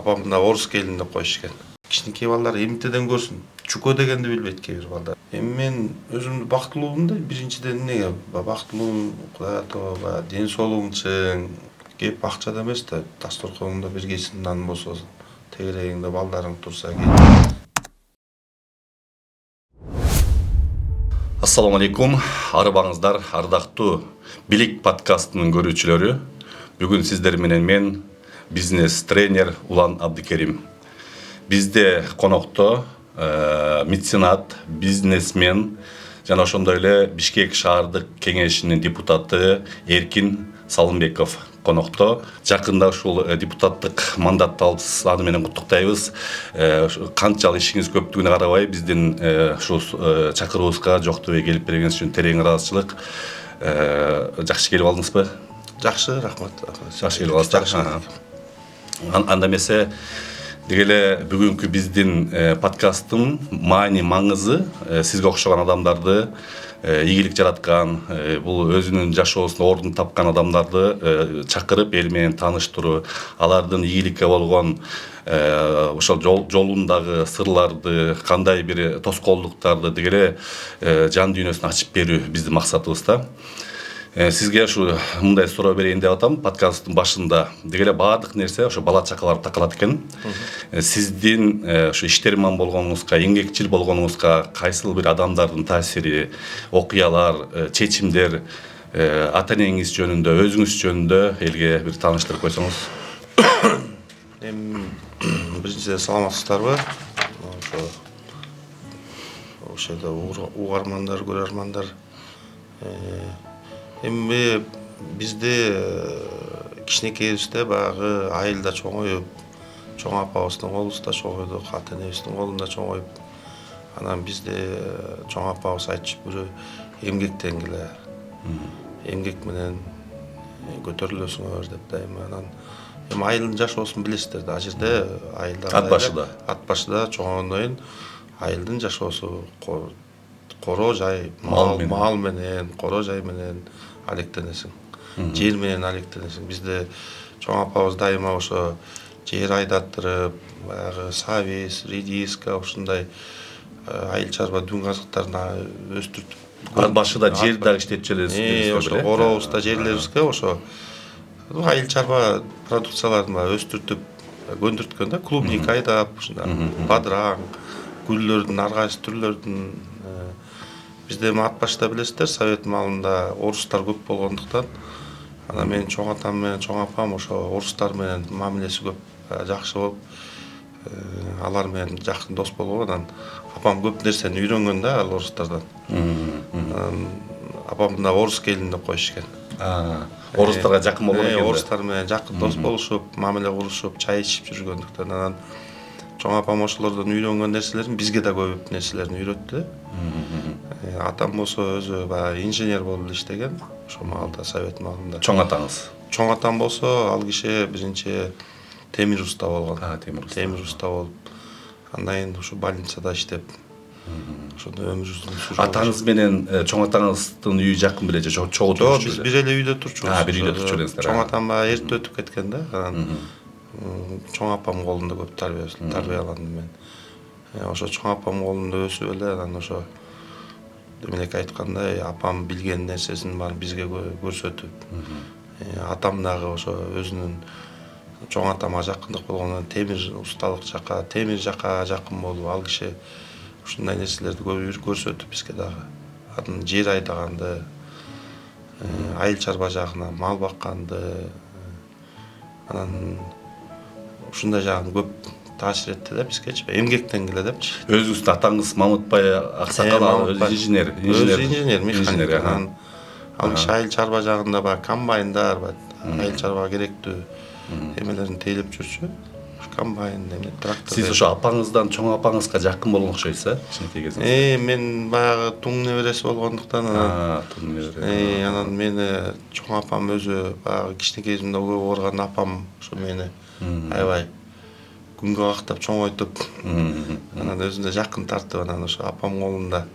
апам мына орус келин деп коюшкан. Кичинекей балдар эмнеден көрсүн, чуко дегенди билбейт кээ бир балдар. Эми мен өзүмдү бактылуумун да, биринчиден эмнеге бактылуум, Кудай Таала ден соолугуң чың, кеп акчада эмес да, дасторконуңда бир кесип нан болсо, тегерегиңде балдарың турса кеп. Ассаламу алейкум, арыбаңыздар, ардактуу Билик подкастынын көрүүчүлөрү. Бүгүн сиздер менен мен, бизнес тренер Улан Абдыкерим. Бизде конокто меценат, бизнесмен жана ошондой эле Бишкек шаардык кеңешинин депутаты Эркин Салымбеков конокто. Жакында ушул депутаттык мандатты алыпсыз, аны менен куттуктайбыз. Канчалык ишиңиз көптүгүнө карабай биздин ушул чакыруубузга жоктубай келип бергениңиз үчүн терең ыраазычылык. Жакшы келип алдыңызбы? Жакшы, рахмат. Жакшы келип аласыздар. Анда эмесе деги эле бүгүнкү биздин подкасттын маңызы сизге окшогон адамдарды, ийгилик жараткан, бул өзүнүн жашоосунда ордун тапкан адамдарды чакырып эл менен тааныштыруу, алардын ийгиликке болгон ошол жолундагы сырларды, кандай бир тоскоолдуктарды деги эле жан дүйнөсүн ачып берүү биздин максатыбыз да. Сизге ушу мындай суроо берейин деп атам. Подкасттын башында деги эле баардык нерсе ошо бала чакалар такалат экен. Сиздин ушу иштерман болгонуңузга, эмгекчил болгонуңузга кайсыл бир адамдардын таасири, окуялар, чечимдер, ата энеңиз жөнүндө, өзүңүз жөнүндө элге бир тааныштырып койсоңуз. Эми биринчиден саламатсыздарбы? Ошо угармандар, көрөрмандар. Эми бизде кичинекейибизде баягы айылда чоңоюп, чоң апабыздын колубузда чоңойдук, ата энебиздин колунда чоңоюп, анан бизде чоң апабыз айтчу, эмгектен келе, эмгек менен көтөрүлөсүңөр деп дайыма. Анан эми айылдын жашоосун билесиздер да, ал жерде айылда ат башыда чоңойгондон кийин айылдын жашоосу коро жай, мал менен, коро жай менен алектенесиң. Жер менен алектенесиң. Бизде чоң апабыз дайыма ошо жер айдаттырып, баягы сабиз, редиска, ушундай айыл чарба дүң казыктарын өстүртүп, Ат башыда жер дагы иштетип жүрөсүз. Ошо коробузда жерлерибизге ошо айыл чарба продукцияларын өстүртүп көндүрткөн да, клубник айдап, ушундай бадыраң, гүлдөрдүн ар кайсы түрлөрүнүн. Бизде ат башта билесиздер, Совет маалында орустар көп болгондуктан, анан менин чоң атам менен чоң апам ошо орустар менен мамилеси көп, жакшы болуп, алар менен жакын дос болуп, анан апам көп нерсени үйрөнгөн да ал орустардан. Апам мына орус келин деп коюшкан. Орустарга жакын болгон экен. Орустар менен жакын дос болушуп, мамиле курушуп, чай ичип жүргөндүктөн, анан чоң апам ошолордон үйрөнгөн нерселерин бизге да көп нерселерин үйрөттү. Атам болсо өзү баягы инженер болуп иштеген, ошол маалда, Совет маалында. Чоң атаңыз? Чоң атам болсо ал киши биринчи темир уста болгон. Темир уста болуп, андан кийин ушу больницада иштеп, ошондо өмүрүбүздүн сүрүп. Атаңыз менен чоң атаңыздын үйү жакын беле же чогуу турчу? Жок, биз бир эле үйдө турчубуз. Бир үйдө турчу элеңиздер. Чоң атам эрте өтүп кеткен да, анан чоң апам колунда көп тарбияландым мен. Ошо чоң апам колунда өсүп эле, анан ошо демек айткандай апам билген нерсесин баарын бизге көрсөтүп, атам дагы ошо өзүнүн чоң атама жакындык болгондон темир усталык жака, темир жака жакын болуп, ал киши ушундай нерселерди көрсөтүп бизге дагы. Анан жер айдаганды, айыл чарба жагына, мал бакканды, анан ушундай жагын көп таасир этти да бизгечи, эмгектен келе депчи. Өзүңүздүн атаңыз Мамытбай Аксакал, өзү инженер. Өзү инженер, механик. Ал киши айыл чарба жагында баягы комбайндар, айыл чарбага керектүү эмелерин тейлеп жүрчү. Комбайн, трактор. Сиз ошо апаңыздан чоң апаңызга жакын болгон окшойсуз, кичинекей кезиңизде. Мен баягы туң небереси болгондуктан, туң небереси. Анан мени чоң апам өзү баягы кичинекейимде көп ооруган апам ошо мени аябай күнгө кактап чоңойтуп, анан өзүнө жакын тартып, анан ошо апам колунда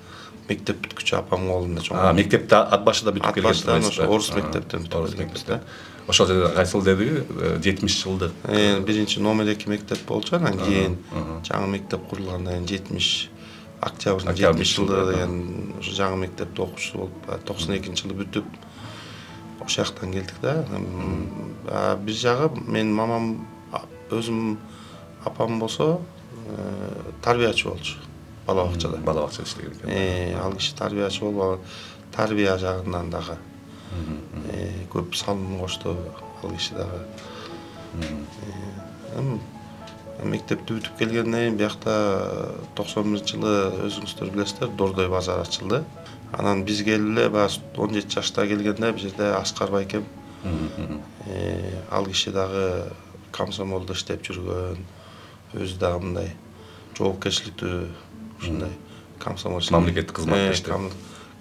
мектеп бүткүчү апамдын колунда чоңойдум. Мектепте ат башында бүтүп Ат келген баштан ошо орус мектептен бүтүп келгенбиз да. Ошол жерде кайсыл деди 70 жылдык. Биринчи номер 2 мектеп болчу, анан кийин жаңы мектеп курулгандан кийин 70 октябрдын 70 жылдыгы деген ошо жаңы мектепте окуучусу болуп 92-жылы бүтүп ошол жактан келдик да. Бир жагы менин мамам өзүм апам болсо тарбиячы болчу бала бакчада. Бала бакчада иштеген экен. Ал киши тарбиячы болуп, тарбия жагынан дагы көп салым кошту ал киши дагы. Мектепти бүтүп келгенден кийин биякта 91-жылы өзүңүздөр билесиздер, Дордой базар ачылды. Анан биз келип эле баягы 17 жашта келгенде бул жерде Аскар байкем ал киши дагы комсомолдо иштеп жүргөн, өзү дагы мындай жоопкерчиликтүү ушундай комсомольский мамлекеттик кызматта иштеп,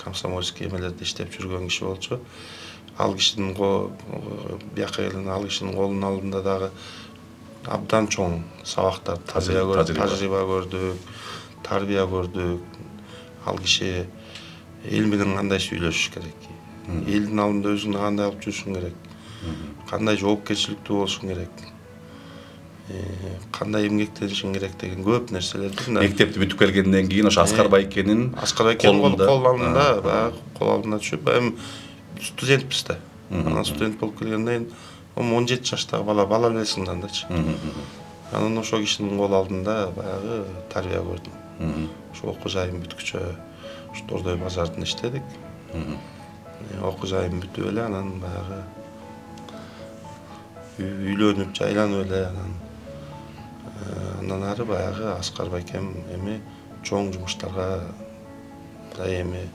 комсомольский эмелерде иштеп жүргөн киши болчу. Ал кишинин бияка келгенде ал кишинин колунун алдында дагы абдан чоң сабактар, тажрыйба көрдүк, тарбия көрдүк. Ал киши эл менен кандай сүйлөшүш керек, элдин алдында өзүңдү кандай алып жүрүшүң керек, кандай жоопкерчиликтүү болушуң керек, кандай эмгектенишиң керек деген көп нерселерди. Мектепти бүтүп келгенден кийин ошо Аскар байкенин кол алдында баягы кол алдына түшүп, эми студентпиз да. Анан студент болуп келгенден кийин 17 жаштагы бала элесиң дачы. Анан ошол кишинин кол алдында баягы тарбия көрдүм. Ошо окуу жайым бүткүчө ушу Дордой базарында иштедик. Окуу жайым бүтүп эле анан баягы үйлөнүп, жайланып эле андан ары баягы Аскар байкем эми чоң жумуштарга эми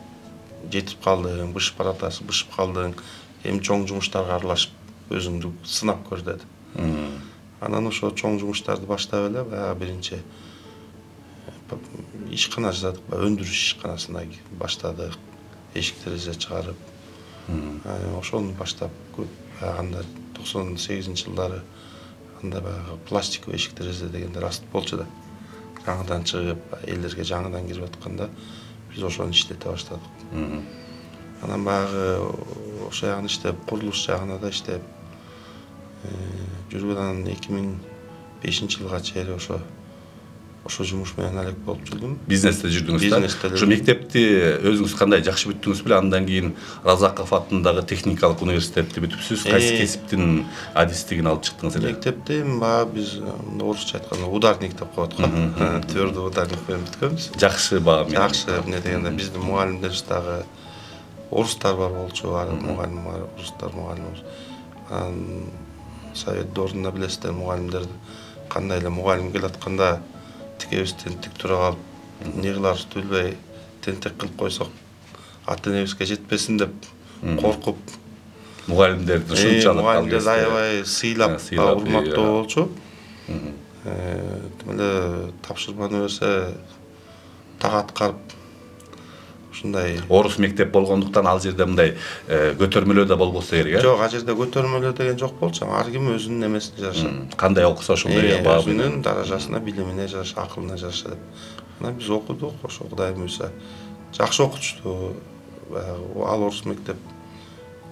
жетип калдың, бышып баратасың, бышып калдың, эми чоң жумуштарга аралашып өзүңдү сынап көр деди. Анан ошо чоң жумуштарды баштап эле баягы биринчи ишкана жасадык, өндүрүш ишканасына баштадык, эшик терезе чыгарып. Ошону баштап көп анда 98-жылдары анда баягы пластиковый эшик терезе дегендер астык болчу да. Жаңыдан чыгып, элдерге жаңыдан кирип атканда биз ошону иштете баштадык. Анан баягы ошол жагын иштеп, курулуш жагына да иштеп жүрүп анан 2005-жылга чейин ошо жумуш менен алек болуп жүрдүм. Бизнесте жүрдүңүз да? Ошо мектепти өзүңүз кандай жакшы бүттүңүз беле? Андан кийин Разаков атындагы техникалык университетти бүтүпсүз. Кайсы кесиптин адистигин алып чыктыңыз эле? Мектепте баягы биз орусча айтканда ударник деп коет го. Твердый ударник менен бүткөнбүз. Жакшы баа менен. Жакшы эмне дегенде биздин мугалимдерибиз дагы орустар бар болчу, мугалим бар, орустар мугалим. Анан Совет дорунда билесиздер, мугалимдер кандай эле мугалим келатканда тикебизден тик тура калып, эмне кыларыбызды билбей тентек кылып койсок, ата энебизге жетпесин деп коркуп, мугалимдерди ушунчалык мугалимдерди аябай сыйлап, урматтоо болчу. Тим эле тапшырманы берсе так аткарып, ушундай орус мектеп болгондуктан ал жерде мындай көтөрмөлөр да болбосо керек, Жок, ал жерде көтөрмөлөр деген жок болчу. Ар ким өзүнүн эмесине жараша. Кандай окуса ошондой баа өзүнүн даражасына, билимине жараша, акылына жараша деп. Анан биз окудук, ошо Кудай буйруса жакшы окутушту. Ал орус мектеп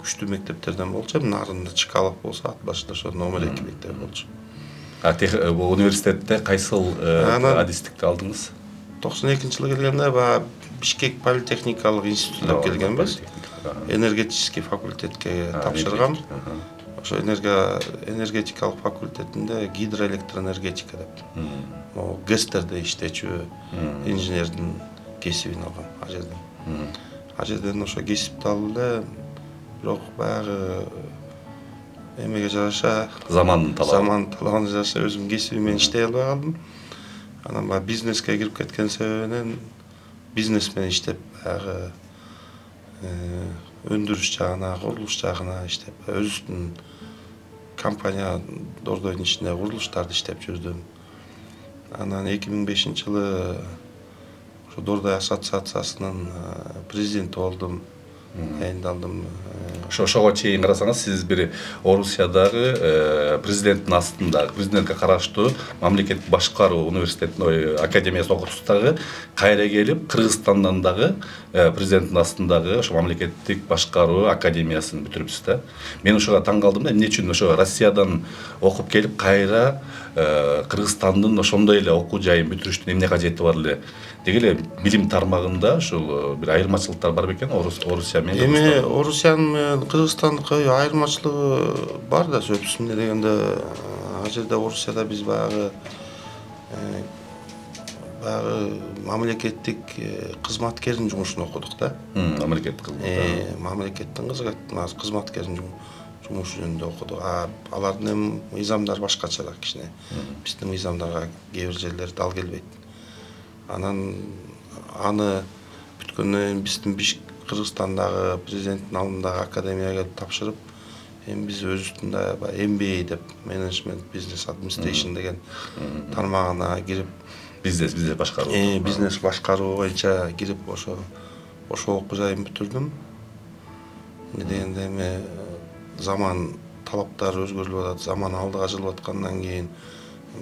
күчтүү мектептерден болчу. Эми нарында Чкалов болсо, ат башында ошо номер 2 мектеп болчу. Университетте кайсыл адистикти алдыңыз? 92-жылы келгенде Бишкек политехникалык институтуна келгенбиз. Энергетический факультетке тапшыргам. Ошо энергетикалык факультетинде гидроэлектроэнергетика деп. Могу ГЭСтерде иштечү инженердин кесибин алгам ал жерден. Ал жерден ошо кесипти алып эле, бирок баягы эмеге жараша, замандын талабына жараша өзүмдүн кесибим менен иштей албай калдым. Анан баягы бизнеске кирип кеткен себебинен бизнес менен иштеп, баягы өндүрүш жагына, курулуш жагына иштеп, өзүбүздүн компания Дордойдун ичинде курулуштарды иштеп жүрдүм. Анан 2005-жылы ошо Дордой ассоциациясынын президенти болдум. дайындалдым. Ошого чейин карасаңыз, сиз бир Орусиядагы президенттин астындагы, президентке караштуу мамлекеттик башкаруу университетин академиясын окутуп дагы кайра келип, Кыргызстандан дагы президенттин астындагы ошо мамлекеттик башкаруу академиясын бүтүрүпсүз да. Мен ошого таң калдым да, эмне үчүн ошо Россиядан окуп келип кайра Кыргызстандын ошондой эле окуу жайын бүтүрүштүн эмне кажети бар эле? Деги эле билим тармагында ушул бир айырмачылыктар бар бекен Орусия менен Эми Орусиянын менен Кыргызстандыкы айырмачылыгы бар да сөзсүз. Эмне дегенде, ал жерде Орусияда биз баягы мамлекеттик кызматкердин жумушун окудук да. Мамлекеттик кызмат. Мамлекеттин кызматкердин жумушу жөнүндө окудук. Алардын эми мыйзамдары башкачараак кичине. Биздин мыйзамдарга кээ бир жерлери дал келбейт. Анан аны бүткөндөн кийин биздин Кыргызстандагы президенттин алдындагы академияга келип тапшырып, эми биз өзүбүздүн MBA деп, Management Business Administration деген тармагына кирип, Бизнес башкаруу. Бизнес башкаруу боюнча кирип ошо окуу жайын бүтүрдүм. Эмне дегенде эми заман талаптары өзгөрүлүп атат, заман алдыга жылып аткандан кийин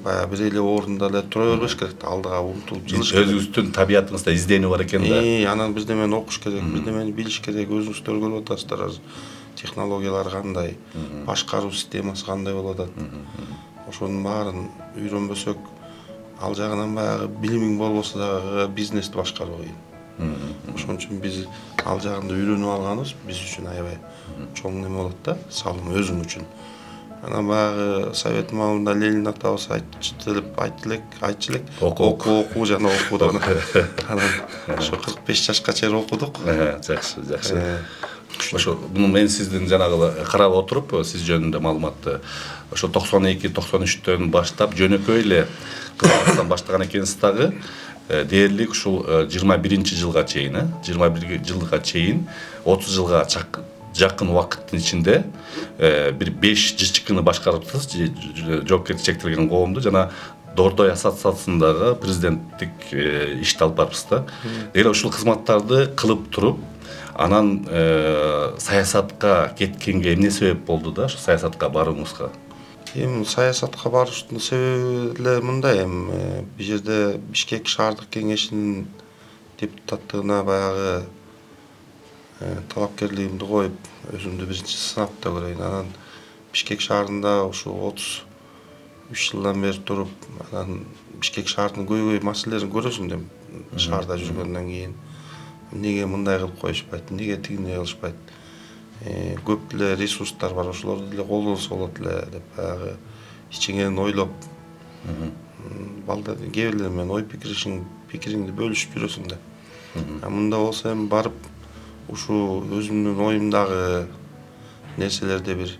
баягы бир эле орунда эле тура бербеш керек да, алдыга умтулуп жылыш керек. Өзүңүздүн табиятыңызда изденүү бар экен да. Анан бирдемени окуш керек, бирдемени билиш керек, өзүңүздөр көрүп атасыздар азыр технологиялар кандай, башкаруу системасы кандай болуп атат. Ошонун баарын үйрөнбөсөк, ал жагынан баягы билимиң болбосо дагы бизнести башкаруу кыйын. Ошон үчүн биз ал жагында үйрөнүп алганыбыз биз үчүн аябай чоң неме болот да, салым өзүң үчүн. Анан баягы совет маалында Ленин атабыз айтчу элек, окуу жана окуу деп. Анан ошо 45 жашка чейин окудук. Жакшы. Ошо мен сиздин жанагы карап отуруп, сиз жөнүндө маалыматты ошо 92-93төн баштап жөнөкөй эле кызматтан баштаган экенсиз дагы, дээрлик ушул 21-жылга чейин, 21 жылга чейин 30 жылга жакын убакыттын ичинде бир 5 ЖЧКны башкарыптсыз, жоопкерчиликке чектелген коомду, жана Дордой ассоциациясындагы президенттик ишти алып барыпсыз да. Эле ушул кызматтарды кылып туруп, анан саясатка кеткенге эмне себеп болду да, ошо саясатка барууңузга? Эми саясатка барыштын себеби эле мындай, эми бул жерде Бишкек шаардык кеңешинин депутаттыгына баягы талапкерлигимди коюп, өзүмдү биринчи сынап да көрөйүн. Анан Бишкек шаарында ушул 33 жылдан бери туруп, анан Бишкек шаарынын көйгөй маселелерин көрөсүң да, шаарда жүргөндөн кийин. Эмнеге мындай кылып коюшпайт, эмнеге тигине кылышпайт? Көп эле ресурстар бар, ошолорду деле колдонсо болот эле деп баягы ичиңен ойлоп, балдар кээ бирлер менен ой пикириңди бөлүшүп жүрөсүң да. Мында болсо эми барып ушул өзүмдүн оюмдагы нерселерди бир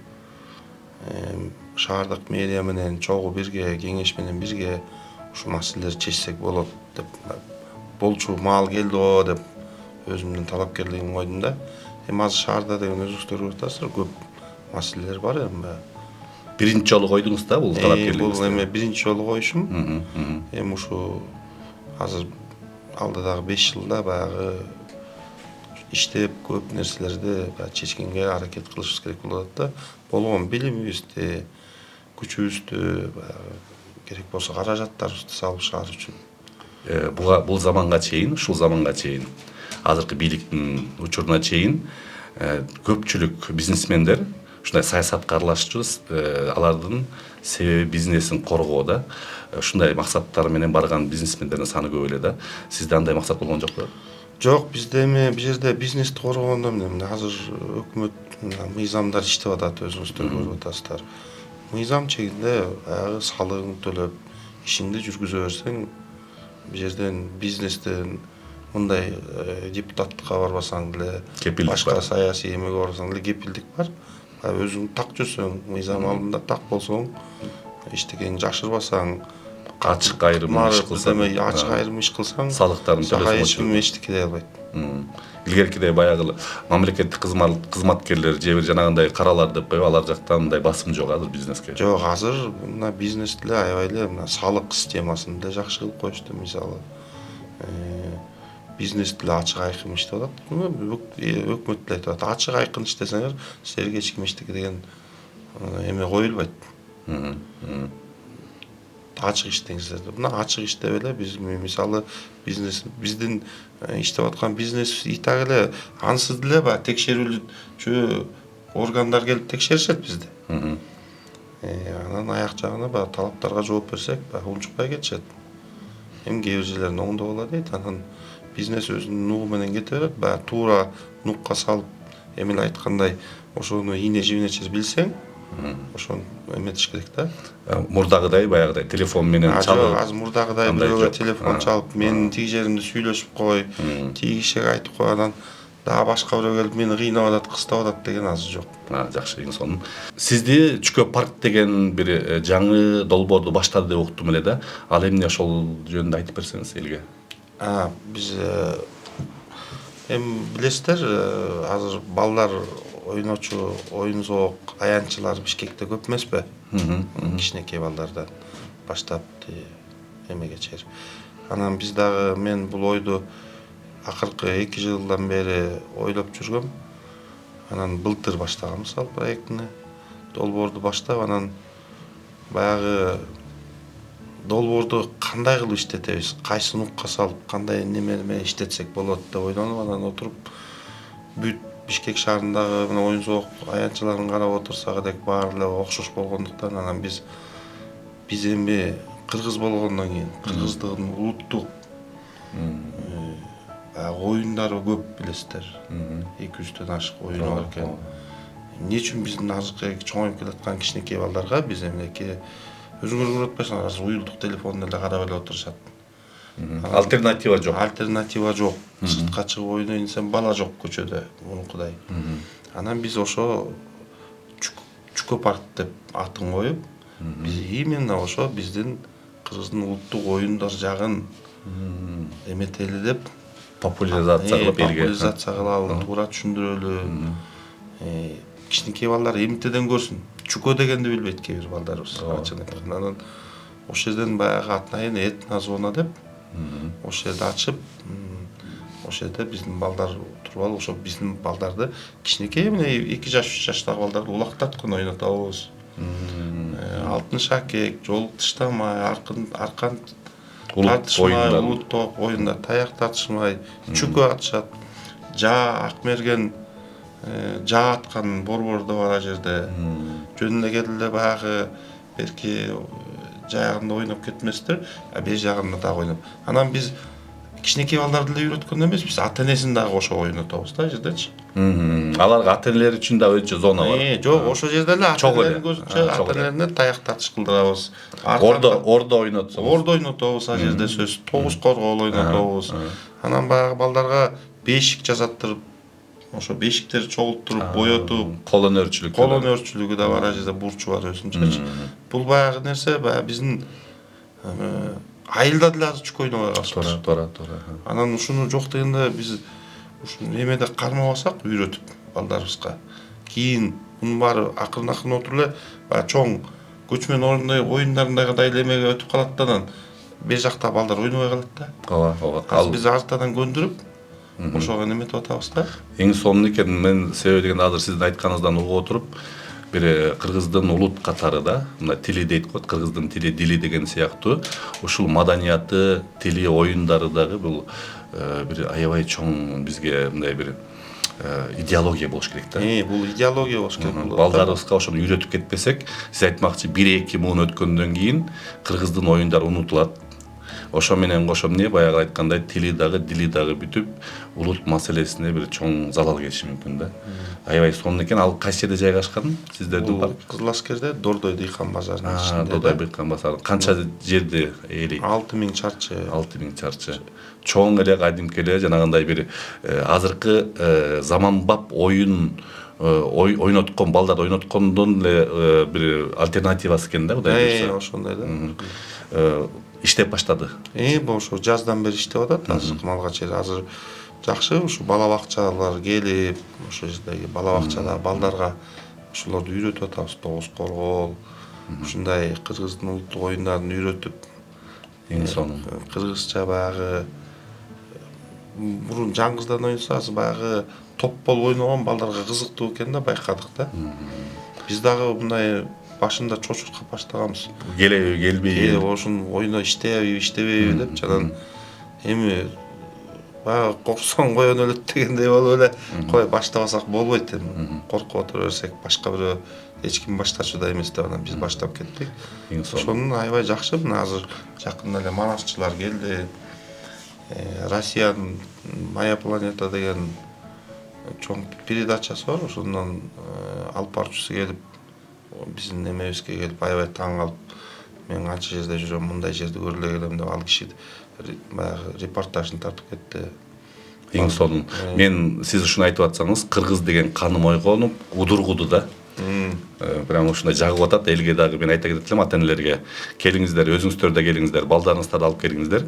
шаардык мэрия менен чогуу бирге, кеңеш менен бирге ушул маселелерди чечсек болот деп, болчу маал келди го деп өзүмдүн талапкерлигимди койдум да. Эми азыр шаарда деген өзүңүздөр көрүп атасыздар, көп маселелер бар эми. Биринчи жолу койдуңуз да бул талапкерлигиңизди? Бул эми биринчи жолу коюшум. Эми ушу азыр алдыдагы 5 жылда баягы иштеп көп нерселерди чечкенге аракет кылышыбыз керек болуп атат да. Болгон билимибизди, күчүбүздү, керек болсо каражаттарыбызды салып шаар үчүн. Бул заманга чейин, ушул заманга чейин, азыркы бийликтин учуруна чейин көпчүлүк бизнесмендер ушундай саясатка аралашчу, алардын себеби бизнесин коргоо да. Ушундай максаттар менен барган бизнесмендердин саны көп эле да. Сизде андай максат болгон жокпу? Жок, бизде эми бул жерде бизнести коргоондо эмне азыр өкмөт мыйзамдар иштеп атат, өзүңүздөр көрүп атасыздар. Мыйзам чегинде баягы салыгыңды төлөп, ишиңди жүргүзө берсең, бул жерден бизнестен мындай депутаттыкка барбасаң деле, башка саясий эмеге барбасаң деле кепилдик бар. Өзүң так жүрсөң, мыйзам алдында так болсоң, эчтекени жашырбасаң, ачык айрым иш кылсаң, салыктарын төлөсөң, эч ким эчтеке дей албайт. Илгеркидей баягы мамлекеттик кызматкерлер же бир жанагындай каралар деп коюп, алар жактан мындай басым жок азыр бизнеске. Жок, азыр мына бизнес деле аябай эле мына салык системасын деле жакшы кылып коюшту. Мисалы бизнес тили ачык айкын иштеп атат. Өкмөт деле айтып атат. Ачык айкын иштесеңер, силерге эч ким эчтеке деген эме коюлбайт. Ачык иштеңиздер деп. Мына ачык иштеп эле биз мисалы биздин иштеп аткан бизнес итак эле ансыз деле баягы текшерүүчү органдар келип текшеришет бизди. Анан аяк жагына баягы талаптарга жооп берсек, баягы унчукпай кетишет. Эми кээ бир жерлерин оңдоп алат дейт, анан бизнес өзүнүн нугу менен кете берет, баягы туура нукка салып, эми эле айткандай, ошону ийне жибинечи билсең, ошону эметиш керек да. Мурдагыдай баягыдай телефон менен чалып. Азыр мурдагыдай бирөөгө телефон чалып, менин тиги жеримди сүйлөшүп кой, тиги кишиге айтып кой, анан дагы башка бирөө келип мени кыйнап атат, кыстап атат деген азыр жок. Жакшы, эң сонун. Сизди Чүкө парк деген бир жаңы долбоорду баштады деп уктум эле да. Ал эмне ошол жөнүндө айтып берсеңиз элге. Биз эми билесиздер, азыр балдар ойночу, оюн зоок, аянтчылар Бишкекте көп эмеспи? Кичинекей балдардан баштап эмеге чейин. Анан биз дагы мен бул ойду акыркы 2 жылдан бери ойлоп жүргөм. Анан былтыр баштаганбыз ал проектини. Долбоорду баштап, анан баягы долбоорду кандай кылып иштетебиз, кайсы нукка салып, кандай неме менен иштетсек болот деп ойлонуп, анан отуруп бүт Бишкек шаарындагы мына оюн зоок аянтчыларын карап отурсак элек баары эле окшош болгондуктан, анан биз эми кыргыз болгондон кийин кыргыздын улуттук оюндары көп билесиздер. 200дөн ашык оюну бар экен. Эмне үчүн биздин азыркы чоңоюп келаткан кичинекей балдарга биз эмнеки өзүңөр көрүп атпайсыңар, азыр уюлдук телефондон эле карап эле отурушат. Альтернатива жок. Альтернатива жок. Сыртка чыгып ойнойн десем бала жок көчөдө, мунукудай. Анан биз ошо Чүкө парк деп атын коюп, биз именно ошо биздин кыргыздын улуттук оюндар жагын эметели деп популяризация кылып элге. Популяризация кылалы, туура түшүндүрөлү. Кичинекей балдар эмтеден көрсүн. Чүкө дегенди билбейт кээ бир балдарыбыз. Анан ошол жерден баягы атайын этнозона деп ошол жерде ачып, ошол жерде биздин балдар туруп алып, ошо биздин балдарды кичинекей мына 2 жаш 3 жаштагы балдарды улактаткан ойнотобуз. Алтын шакек, жолук тыштамай, аркан тартышмай, улуттук оюндар, таяк тартышмай, чүкө атышат. Акмерген жаа аткан борбор да бар а жерде. Жөн эле келди баягы берки жагында ойноп кетместер, бер жагында дагы ойноп. Анан биз кичинекей балдарды эле үйрөткөн эмес, биз ата-энесин дагы кошо ойнотобуз да жердечи. Аларга ата-энелер үчүн да өзүнчө зона бар. Жок, ошол жерде эле ата-энелерин көзүнчө ата-энелерине таяк тартыш кылдырабыз. Ордо ойнотсоңуз. Ордо ойнотобуз а жерде сөз. Тогуз коргоол ойнотобуз. Анан баягы балдарга бешик жасаттырып, ошо бешиктерди чогултуруп, боетуп, кол өнөрчүлүгү да бар а жерде, бурчу бар өзүнчө. Бул баягы нерсе, баягы биздин айылда деле азыр чүкө ойнобой калышпыз. Туура. Анан ушуну жок дегенде биз ушуну эмеде кармабасак, үйрөтүп балдарыбызга. Кийин мунун баары акырын отуруп эле баягы чоң көчмөн оюндарындагыдай эле эмеге өтүп калат да, анан бер жакта балдар ойнобой калат да. Ооба. Азыр биз артадан көндүрүп, ошого эметип атабыз да. Эң сонун экен, мен себеби дегенде азыр сиздин айтканыңыздан угуп отуруп, бир кыргыздын улут катары да, мына тили дейт го, кыргыздын тили, дили деген сыяктуу, ушул маданияты, тили, оюндары дагы бул бир аябай чоң бизге мындай бир идеология болуш керек да. Бул идеология болуш керек. Балдарыбызга ошону үйрөтүп кетпесек, сиз айтмакчы 1-2 муун өткөндөн кийин кыргыздын оюндары унутулат. Ошо менен кошо эмне баягы айткандай тили дагы, дили дагы бүтүп, улут маселесине бир чоң залал келиши мүмкүн да. Аябай сонун экен. Ал кайсы жерде жайгашкан? Сиздердин парк? Кызыл Аскерде, Дордой дыйкан базарынын ичинде. Дордой дыйкан базары. Канча жерди ээлейт? 6000 чарчы. 6000 чарчы. Чоң эле, кадимки эле жанагындай бир азыркы заманбап оюн ойноткон балдар ойноткондон эле бир альтернативасы экен да, Кудай буйрса. Ошондой да. Иштеп баштады. Ошо жаздан бери иштеп атат. Азыр кымалга чейин азыр жакшы, ушу бала бакчалар келип, ошо жердеги бала бакчада балдарга ошолорду үйрөтүп атабыз. Тогуз коргоол, ушундай кыргыздын улуттук оюндарын үйрөтүп, эң сонун. Кыргызча баягы мурун жаңгыздан оюнсабыз баягы топ болуп ойногон балдарга кызыктуу экен да байкадык да. Биз дагы мындай башында чочуртуп баштаганбыз. Келеби, келбейби? Ошону ойно иштейби, иштебейби деп анан эми баягы корксоң коен өлөт дегендей болуп эле кой баштабасак болбойт эми. Коркуп отура берсек башка бирөө эч ким баштачу да эмес деп анан биз баштап кеттик. Ошонун аябай жакшы. Мына азыр жакында эле манасчылар келди. Россиянын Моя планета деген чоң передачасы бар. Ошондон алып баруучусу келип биздин немебизге келип аябай таң калып, мен канча жерде жүрөм, мындай жерди көрүлө келем деп ал киши баягы репортажын тартып кетти. Эң сонун. Мен сиз ушуну айтып атсаңыз, кыргыз деген каным ойгонуп, удургуду да. Прям ушундай жагып атат элге дагы. Мен айта кетет элем ата-энелерге, келиңиздер, өзүңүздөр да келиңиздер, балдарыңыздарды алып келиңиздер.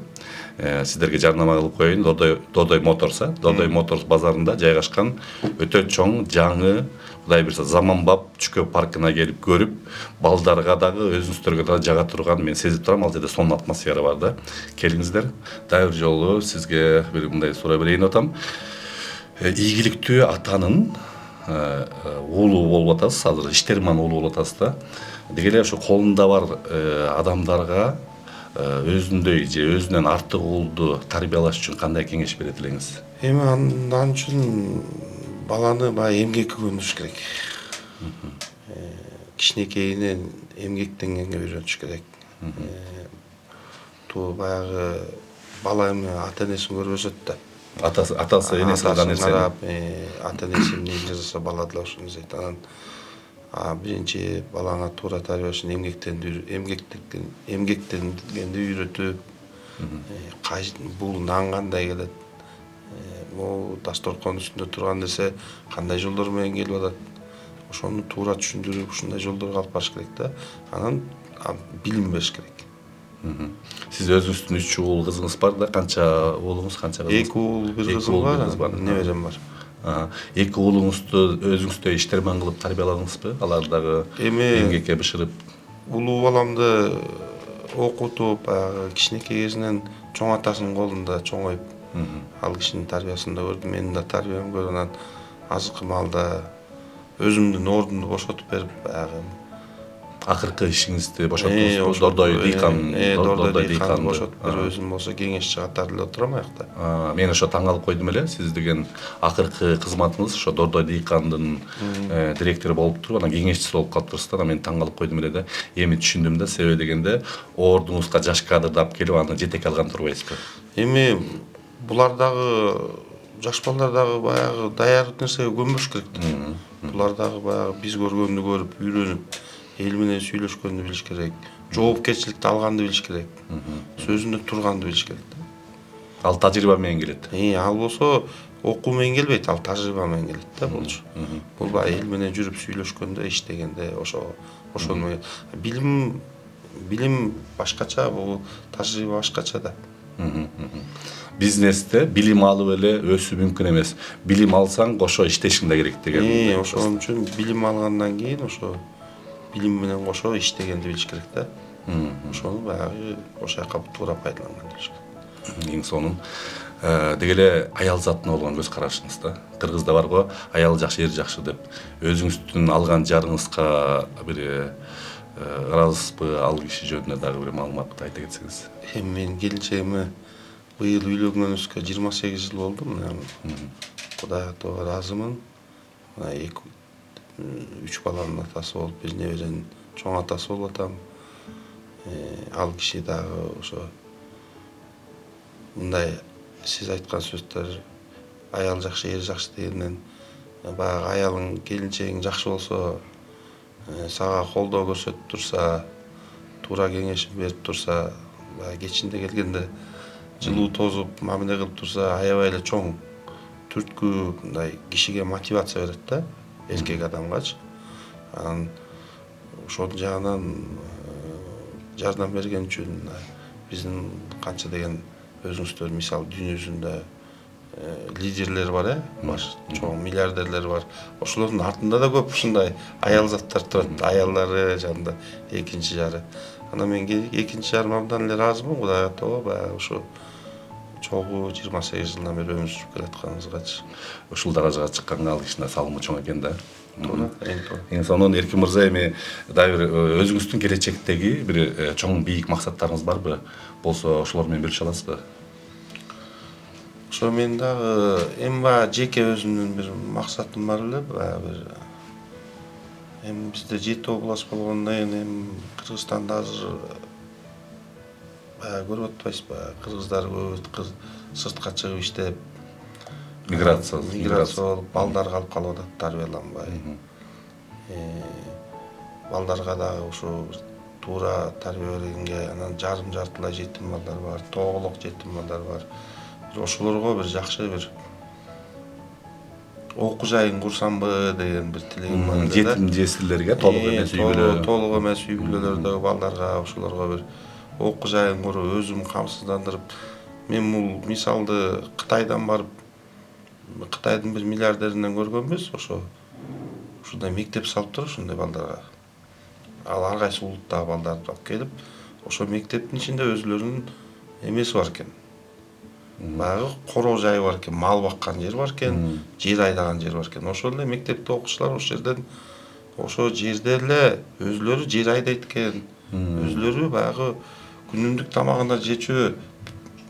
Сиздерге жарнама кылып коеюн. Додой Моторс, Додой Моторс базарында жайгашкан өтө чоң, жаңы, Кудай буйрса заманбап чүкө паркына келип көрүп, балдарга дагы, өзүңүздөргө дагы жага турган мен сезип турам, ал жерде сонун атмосфера бар да. Келиңиздер. Дагы бир жолу сизге бир мындай суроо берейин атам. Ийгиликтүү атанын уулу болуп атасыз, азыр иштерман уулу болуп атасыз да. Деги эле ошо колунда бар адамдарга өзүндөй же өзүнөн артык уулду тарбиялаш үчүн кандай кеңеш берет элеңиз? Эми андан үчүн баланы баягы эмгекке көндүрүш керек. Кичинекейинен эмгектенгенге үйрөтүш керек. Туу баягы бала эми ата-энесин көрүп өсөт да. Атасы энеси кылган нерсени ата-энеси эмне жасаса бала да ошону жасайт. Анан биринчи балаңа туура тарбия үчүн эмгектенгенди үйрөтүп, бул нан кандай келет, могу дасторкон үстүндө турган нерсе кандай жолдор менен келип атат, ошону туура түшүндүрүп ушундай жолдорго алып барыш керек да. Анан билим бериш керек. Сиз өзүңүздүн 3 уул кызыңыз бар да, канча уулуңуз, канча кызыңыз? 2 уул, 1 кызым бар, неберем бар. 2 уулуңузду өзүңүздөй иштерман кылып тарбияладыңызбы? Алар дагы эмгекке бышырып? Улуу баламды окутуп, кичинекей кезинен чоң атасынын колунда чоңоюп, ал кишинин тарбиясында көрдүм, менин да тарбиямды көрүп, анан азыркы маалда өзүмдүн ордумду бошотуп берип, баягы акыркы ишиңизди бошоттуңузбу? Дордой дыйканды бошотуп берип, өзүм болсо кеңешчи катары эле отурам аякта. Мен ошо таң калып койдум эле, сиз деген акыркы кызматыңыз ошо Дордой дыйкандын директору болуп туруп, анан кеңешчиси болуп калыптырсыз да. Мен таң калып койдум эле да. Эми түшүндүм да, себеби дегенде ордуңузга жаш кадрды алып келип аны жетекке алган турбайсызбы? Эми булар дагы жаш балдар дагы баягы даяр нерсеге көнбөш керек да. Булар дагы баягы биз көргөндү көрүп, үйрөнүп, эл менен сүйлөшкөндү билиш керек, жоопкерчиликти алганды билиш керек, сөзүндө турганды билиш керек да. Ал тажрыйба менен келет. Ал болсо окуу менен келбейт, ал тажрыйба менен келет да болчу. Бул баягы эл менен жүрүп сүйлөшкөндө, иштегенде ошону билим башкача, бул тажрыйба башкача да. Бизнесте билим алып эле өсүү мүмкүн эмес. Билим алсаң кошо иштешиң да керек деген. Ошон үчүн билим алгандан кийин ошо билим менен кошо иштегенди билиш керек да. Ошону баягы ошол жака туура пайдаланганды билиш керек. Эң сонун. Деги эле аял затына болгон көз карашыңыз да. Кыргызда барго аял жакшы, эр жакшы деп. Өзүңүздүн алган жарыңызга бир ыраазысызбы, ал киши жөнүндө дагы бир маалыматты айта кетсеңиз. Менин келинчегиме быйыл үйлөнгөнүбүзгө 28 жыл болду. Кудайга тоо ыраазымын. 3 баланын атасы болуп, бир неберенин чоң атасы болуп атам. Ал киши дагы ошо мындай сиз айткан сөздөр аял жакшы, эр жакшы дегенден баягы аялың, келинчегиң жакшы болсо, сага колдоо көрсөтүп турса, туура кеңешин берип турса, баягы кечинде келгенде жылуу тосуп, мамиле кылып турса, аябай эле чоң түрткү мындай кишиге мотивация берет да, эркек адамгачы. Анан ошол жагынан жардам берген үчүн биздин канча деген өзүңүздөр мисалы дүйнө жүзүндө лидерлер бар, баш чоң миллиардерлер бар. Ошолордун артында да көп ушундай аял заттар турат, аялдары жанында экинчи жары. Анан мен экинчи жарым абдан эле ыраазымын, Кудайга тоо баягы ушу чогуу 28 жылдан бери өмүр сүрүп келатканыбызгачы. Ушул даражага чыкканга ал кишине салымы чоң экен да. Туура, эң туура. Эң сонун Эркин мырза, эми дагы бир өзүңүздүн келечектеги бир чоң бийик максаттарыңыз барбы? Болсо ошолор менен бөлүшө аласызбы? Ошо мен дагы эми баягы жеке өзүмдүн бир максатым бар эле, баягы бир эми бизде 7 область болгондон кийин эми Кыргызстанда азыр баягы көрүп атпайсызбы, баягы кыргыздар көп, сыртка чыгып иштеп, Миграция болуп, балдар калып атат тарбияланбай. Балдарга дагы ушу туура тарбия бергенге, анан жартылай жетим балдар бар, тоголок жетим балдар бар. Ошолорго бир жакшы бир окуу жайын курсамбы деген бир тилегим бар эле да. Жетим жесирлерге толук эмес үй бүлө. Толук эмес үй бүлөлөрдөгү балдарга ошолорго бир окуу жайын куруп, өзүм камсыздандырып, мен бул мисалды Кытайдан барып, Кытайдын бир миллиардеринен көргөнбүз, ушундай мектеп салып туруп ушундай балдарга. Ал ар кайсы улуттагы балдарды алып келип, ошо мектептин ичинде өзүлөрүнүн эмеси бар экен. Баягы короо жайы бар экен, мал баккан жер бар экен, жер айдаган жер бар экен. Ошол эле мектепте окуучулар ошо жерде эле өзүлөрү жер айдайт экен. Өзүлөрү баягы күнүмдүк тамагына жечү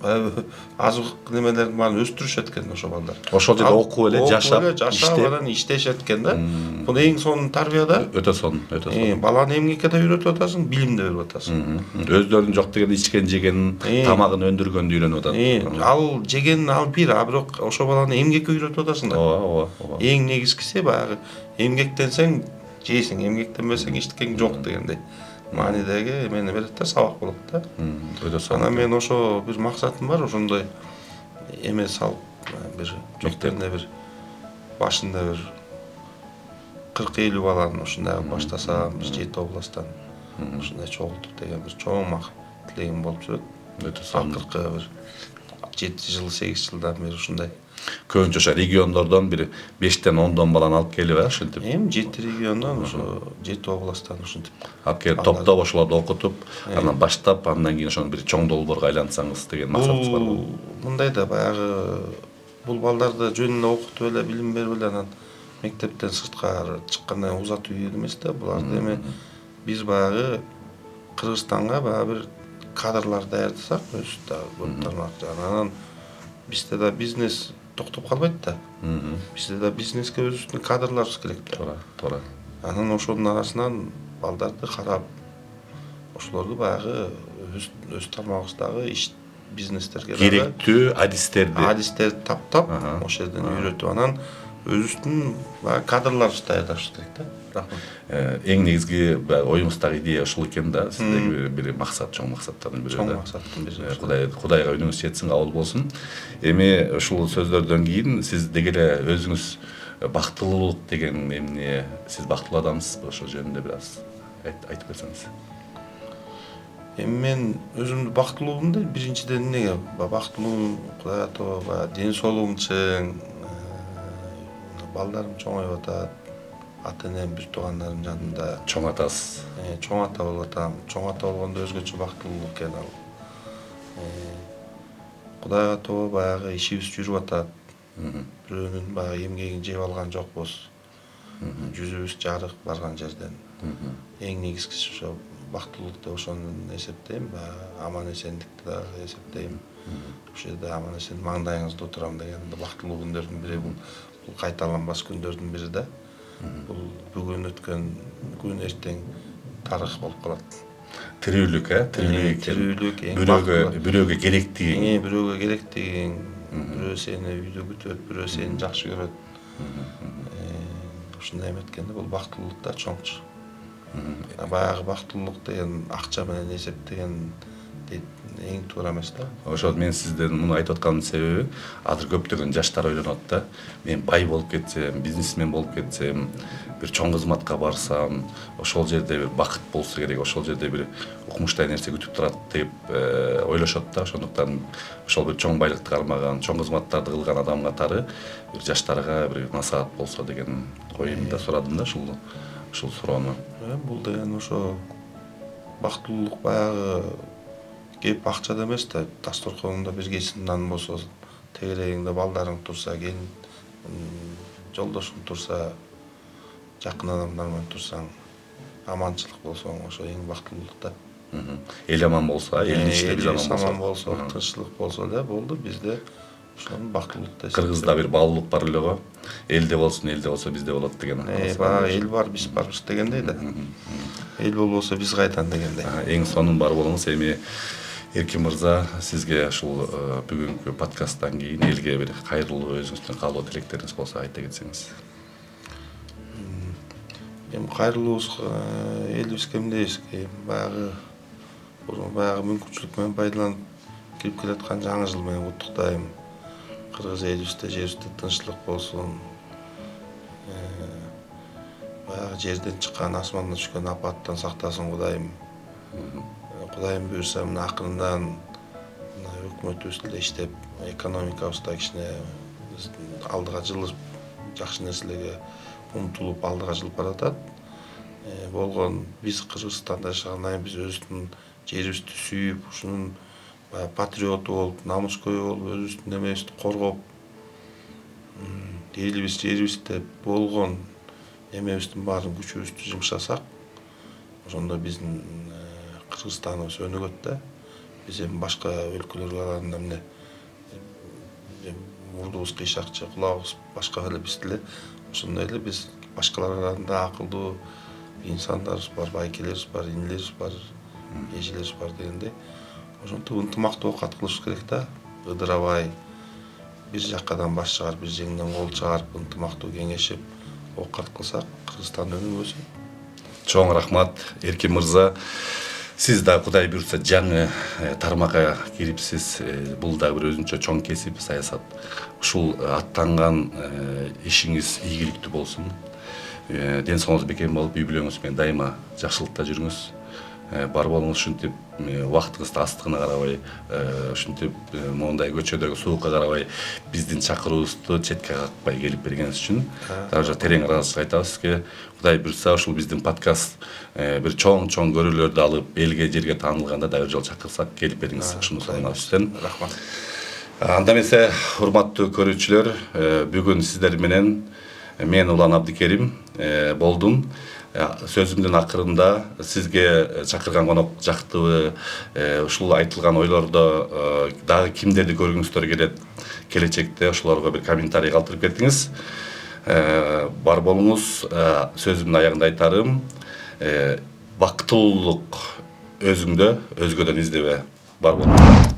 азык немелерин баарын өстүрүшөт экен ошо балдар. Ошол жерде окуп эле жашап, анан иштешет экен да. Бул эң сонун тарбия да. Өтө сонун, өтө сонун. Баланы эмгекке да үйрөтүп атасың, билим да берип атасың. Өздөрүнүн жок деген ичкен жеген, тамагын өндүргөндү үйрөнүп атат. Ал жеген ал бир, а бирок ошо баланы эмгекке үйрөтүп атасың да. Ооба. Эң негизгиси баягы эмгектенсең жейсиң, эмгектенбесең эчтеке жок дегендей маанидеги эмени берет да, сабак болот да. Өтө сонун. Анан мен ошо бир максатым бар, ошондой эме салып, бир мектепте бир башында бир 40-50 баланы ушундай баштасам, бир 7 областтан ушундай чогултуп деген бир чоң тилегим болуп жүрөт. Өтө сонун. Акыркы бир 7 жыл, 8 жылдан бери ушундай. Көбүнчө ошо региондордон бир 5тен 10дон баланы алып келип ушинтип. Эми 7 региондон, ошо 7 областтан ушинтип алып келип топтоп ошолорду окутуп, анан баштап, андан кийин ошону бир чоң долбоорго айлантсаңыз деген максатыңыз барбы? Мындай да, баягы бул балдарды жөн эле окутуп эле, билим берип эле анан мектептен сыртка чыккандан кийин узатуу ийет эмес да. Буларды эми биз баягы Кыргызстанга баягы бир кадрлар даярдасак, өз дагы көп тармак, анан бизде да бизнес токтоп калбайт да. Бизде да бизнеске өзүбүздүн кадрларыбыз керек да. Туура. Анан ошонун арасынан балдарды карап, ошолорду баягы өз тармагыбыздагы бизнестерге керектүү адистерди таптап, ошол жерден үйрөтүп, анан өзүбүздүн баягы кадрларыбызды даярдашыбыз керек да. Рахмат. Эң негизги оюңуздагы идея ушул экен да, сиздеги бир максат, чоң максаттардын бири да. Чоң максаттын бири. Кудайга үнүңүз жетсин, кабыл болсун. Эми ушул сөздөрдөн кийин сиз деги эле өзүңүз бактылуулук деген эмне, сиз бактылуу адамсызбы? Ошол жөнүндө бир аз айтып берсеңиз. Эми мен өзүмдү бактылуумун дейт, биринчиден эмнеге бактылуум, Кудай атоо ден соолугум чың, балдарым чоңоюп атат, ата-энем, бир туугандарым жанында. Чоң атасыз. Чоң ата болуп атам. Чоң ата болгондо өзгөчө бактылуулук экен ал. Кудайга атоо баягы ишибиз жүрүп атат. Бирөөнүн баягы эмгегин жеп алган жокпуз. Жүзүбүз жарык барган жерден. Эң негизгиси ошо бактылуулук деп ошону эсептейм, аман эсендикти да эсептейм. Ошол жерде аман эсен маңдайыңызда отурам деген бактылуу күндөрдүн бири бул кайталанбас күндөрдүн бири да. Бул бүгүн өткөн күн эртең тарых болуп калат. Тирүүлүк, тирүүлүк, бирөөгө керектигиң. Бирөөгө керектигиң, бирөө сени үйдө күтөт, бирөө сени жакшы көрөт. Ушундай эметкенде бул бактылуулук да чоңчу. Баягы бактылуулук деген акча менен эсептеген эң туура эмес да. Ошол мен сизден муну айтып атканымдын себеби, азыр көптөгөн жаштар ойлонот да. Мен бай болуп кетсем, бизнесмен болуп кетсем, бир чоң кызматка барсам, ошол жерде бир бакыт болсо керек, ошол жерде бир укмуштай нерсе күтүп турат деп ойлошот да. Ошондуктан ошол бир чоң байлыкты кармаган, чоң кызматтарды кылган адам катары бир жаштарга бир насаат болсо деген оюмда сурадым да ушул суроону. Бул деген ошо бактылуулук баягы кеп акчада эмес да, дасторконуңда бир кесип нан болсо, тегерегиңде балдарың турса, келин жолдошуң турса, жакын адамдар менен турсаң, аманчылык болсо ошо эң бактылуулук да. Эл аман болсо, элдин ичинде биз аман аман болсо. болсо, тынччылык болсо эле болду, бизде ошонун бактылуулук да. Кыргызда бир баалуулук бар эле го. Элде болсо бизде болот деген. Баягы эл бар, биз барбыз дегендей да. Эл болбосо биз кайдан дегендей. Эң сонун бар болуңуз. Эми Эркин мырза, сизге ушул бүгүнкү подкасттан кийин элге бир кайрылуу өзүңүздүн каалоо тилектериңиз болсо айта кетсеңиз. Эми кайрылуубуз элибизге эмне баягы мүмкүнчүлүк менен пайдаланып кирип келаткан жаңы жыл менен куттуктайм. Кыргыз элибизде, жерибизде тынччылык болсун. Баягы жерден чыккан, асмандан түшкөн апаттан сактасын Кудайым. Кудайым буйрса, мына акырындан өкмөтүбүз деле иштеп, экономикабыз да кичине алдыга жылып, жакшы нерселерге умтулуп алдыга жылып баратат. Болгон биз Кыргызстанда жашагандан кийин биз өзүбүздүн жерибизди сүйүп, ушунун патриоту болуп, намыскөй болуп, өзүбүздүн немебизди коргоп, элибиз, жерибизде болгон эмебиздин баарын күчүбүздү жумшасак, ошондо биздин Кыргызстаныбыз өнүгөт да. Биз эми башка өлкөлөргө караганда эмне мурдубуз кыйшакчы, кулагыбыз башка эле биз деле. Ошондой эле биз башкаларга караганда акылдуу инсандарыбыз бар, байкелерибиз бар, инилерибиз бар, эжелерибиз бар дегендей. Ошентип ынтымактуу окат кылышыбыз керек да. Ыдырабай, бир жаккадан баш чыгарып, бир жеңден кол чыгарып, ынтымактуу кеңешип окат кылсак, Кыргызстан өнүгөсүн. Чоң рахмат, Эркин мырза. Сиз да Кудай буйрса жаңы тармакка кирипсиз. Бул да бир өзүнчө чоң кесип, саясат. Ушул аттанган ишиңиз ийгиликтүү болсун. Ден соолугуңуз бекем болуп, үй бүлөңүз менен дайыма жакшылыкта жүрүңүз. Бар болуңуз, ушинтип убактыңызды астыгына карабай, ушинтип моундай көчөдөгү суукка карабай биздин чакыруубузду четке какпай келип бергениңиз үчүн дагы терең ыраазычылык айтабыз сизге. Кудай буйрса, ушул биздин подкаст бир чоң көрүүлөрдү алып, элге жерге таанылганда дагы бир жолу чакырсак келип бериңиз. Ушуну суранабыз сизден. Рахмат. Анда эмесе, урматтуу көрүүчүлөр, бүгүн сиздер менен мен Улан Абдикерим болдум. Сөзүмдүн акырында сизге чакырган конок жактыбы, ушул айтылган ойлордо дагы кимдерди көргүңүздөр келет, келечекте ошолорго бир комментарий калтырып кетиңиз. Бар болуңуз, сөзүмдүн аягында айтарым, бактылуулук өзүңдө, өзгөдөн издебе. Бар болуңуз.